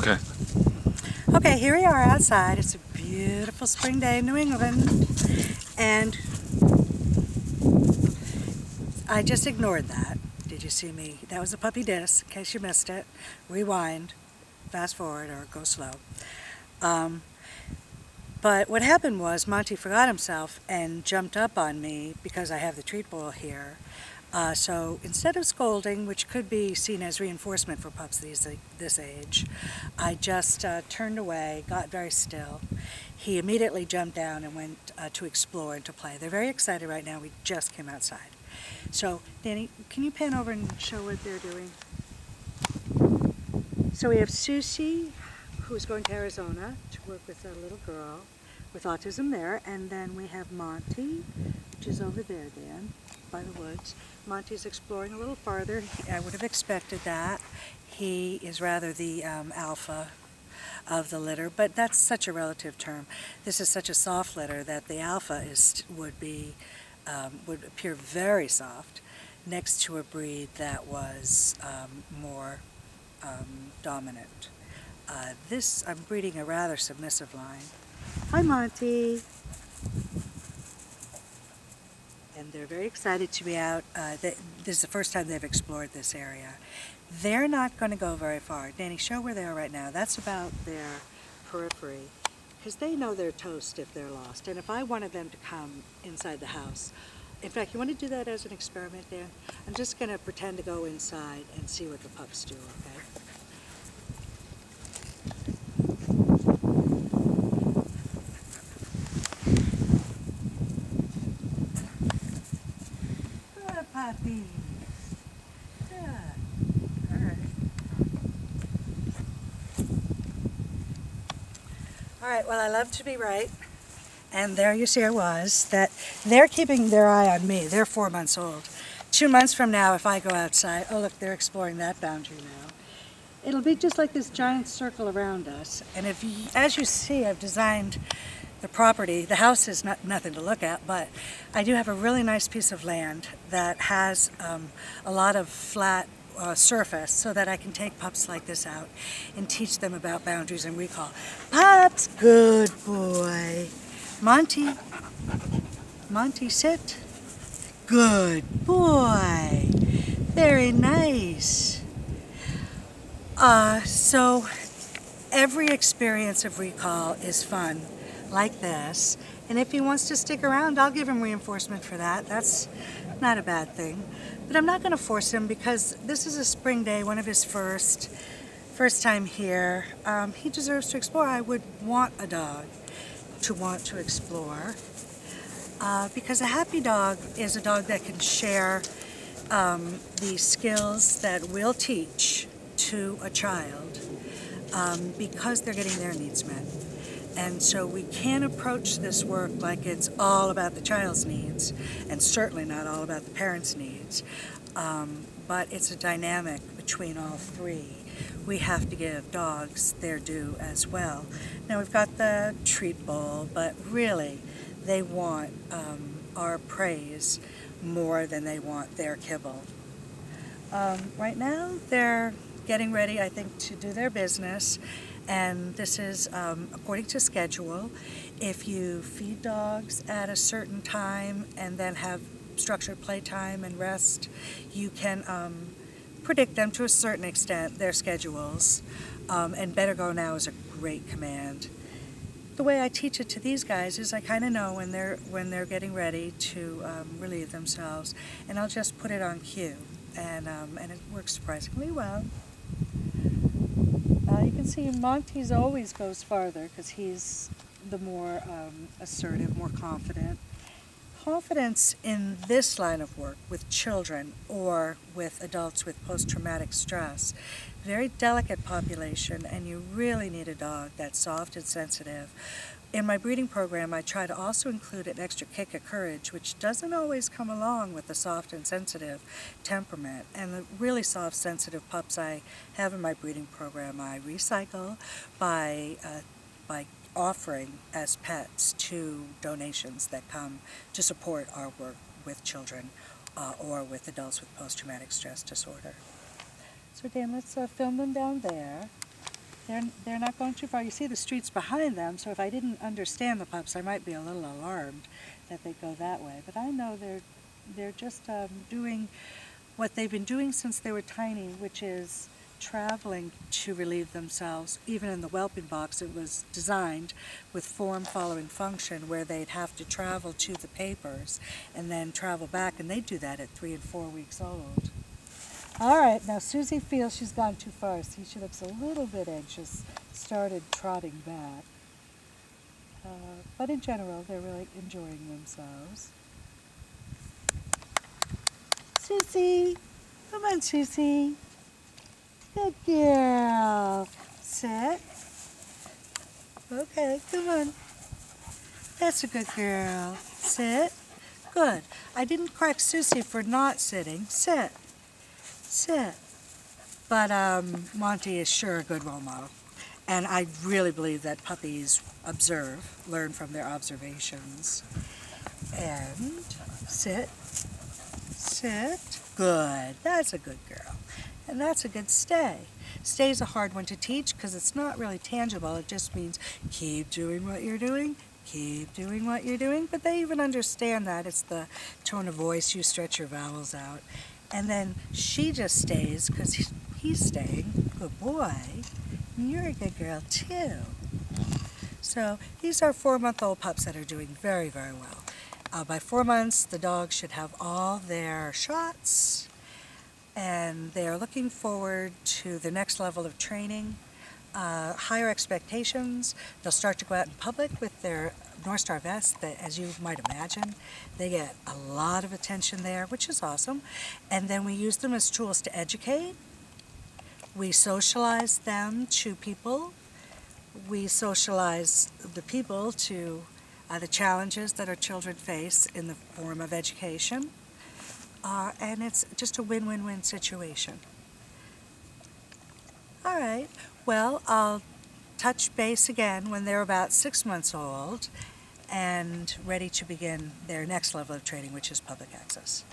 Okay. Okay, here we are outside. It's a beautiful spring day in New England, and I just ignored that. Did you see me? That was a puppy diss, in case you missed it. Rewind, fast forward, or go slow. Um, but what happened was Monty forgot himself and jumped up on me because I have the treat bowl here. So instead of scolding, which could be seen as reinforcement for pups this age, I just turned away, got very still. He immediately jumped down and went to explore and to play. They're very excited right now. We just came outside. So, Danny, can you pan over and show what they're doing? So we have Susie, who's going to Arizona to work with a little girl with autism there, and then we have Monty, which is over there, Dan, by the woods. Monty's exploring a little farther. I would have expected that. He is rather the alpha of the litter, but that's such a relative term. This is such a soft litter that the alpha would appear very soft next to a breed that was more dominant. I'm breeding a rather submissive line. Hi, Monty. And they're very excited to be out. This is the first time they've explored this area. They're not going to go very far. Danny, show where they are right now. That's about their periphery, because they know they're toast if they're lost. And if I wanted them to come inside the house, in fact, you want to do that as an experiment, Dan? I'm just going to pretend to go inside and see what the pups do, okay? Good puppies. Good. All right. All right, well, I love to be right. And there you see I was, that they're keeping their eye on me. They're 4 months old. 2 months from now, if I go outside, oh, look, they're exploring that boundary now. It'll be just like this giant circle around us. And as you see, I've designed the property. The house is nothing to look at, but I do have a really nice piece of land that has a lot of flat surface so that I can take pups like this out and teach them about boundaries and recall. Pups, good boy. Monty, sit. Good boy. Very nice. So every experience of recall is fun, like this. And if he wants to stick around, I'll give him reinforcement for that. That's not a bad thing. But I'm not going to force him because this is a spring day, one of his first time here. He deserves to explore. I would want a dog to want to explore because a happy dog is a dog that can share the skills that we'll teach to a child because they're getting their needs met. And so we can't approach this work like it's all about the child's needs, and certainly not all about the parents' needs. But it's a dynamic between all three. We have to give dogs their due as well. Now we've got the treat bowl, but really they want our praise more than they want their kibble. Right now they're getting ready, I think, to do their business. And this is according to schedule. If you feed dogs at a certain time and then have structured playtime and rest, you can predict them to a certain extent, their schedules. And better go now is a great command. The way I teach it to these guys is I kind of know when they're getting ready to relieve themselves, and I'll just put it on cue, and it works surprisingly well. You can see Monty's always goes farther because he's the more assertive, more confident. Confidence in this line of work with children or with adults with post-traumatic stress, very delicate population, and you really need a dog that's soft and sensitive. In my breeding program, I try to also include an extra kick of courage, which doesn't always come along with the soft and sensitive temperament. And the really soft, sensitive pups I have in my breeding program, I recycle by offering as pets to donations that come to support our work with children or with adults with post-traumatic stress disorder. So Dan, let's film them down there. They're not going too far. You see the streets behind them, so if I didn't understand the pups, I might be a little alarmed that they go that way. But I know they're just doing what they've been doing since they were tiny, which is traveling to relieve themselves. Even in the whelping box, it was designed with form following function, where they'd have to travel to the papers and then travel back, and they do that at 3 and 4 weeks old. All right, now Susie feels she's gone too far. See, she looks a little bit anxious, started trotting back. But in general, they're really enjoying themselves. Susie, come on, Susie. Good girl. Sit. Okay, come on. That's a good girl. Sit. Good. I didn't correct Susie for not sitting. Sit. Sit. But Monty is sure a good role model. And I really believe that puppies observe, learn from their observations. And sit. Sit. Good. That's a good girl. And that's a good stay. Stay's a hard one to teach because it's not really tangible. It just means keep doing what you're doing, keep doing what you're doing. But they even understand that. It's the tone of voice. You stretch your vowels out. And then she just stays because he's staying. Good boy. And you're a good girl too. So these are 4-month-old pups that are doing very, very well. By 4 months, the dogs should have all their shots, and they are looking forward to the next level of training, higher expectations. They'll start to go out in public with their North Star vests that, as you might imagine, they get a lot of attention there, which is awesome. And then we use them as tools to educate. We socialize them to people. We socialize the people to the challenges that our children face in the form of education. And it's just a win-win-win situation. All right, well, I'll touch base again when they're about 6 months old and ready to begin their next level of training, which is public access.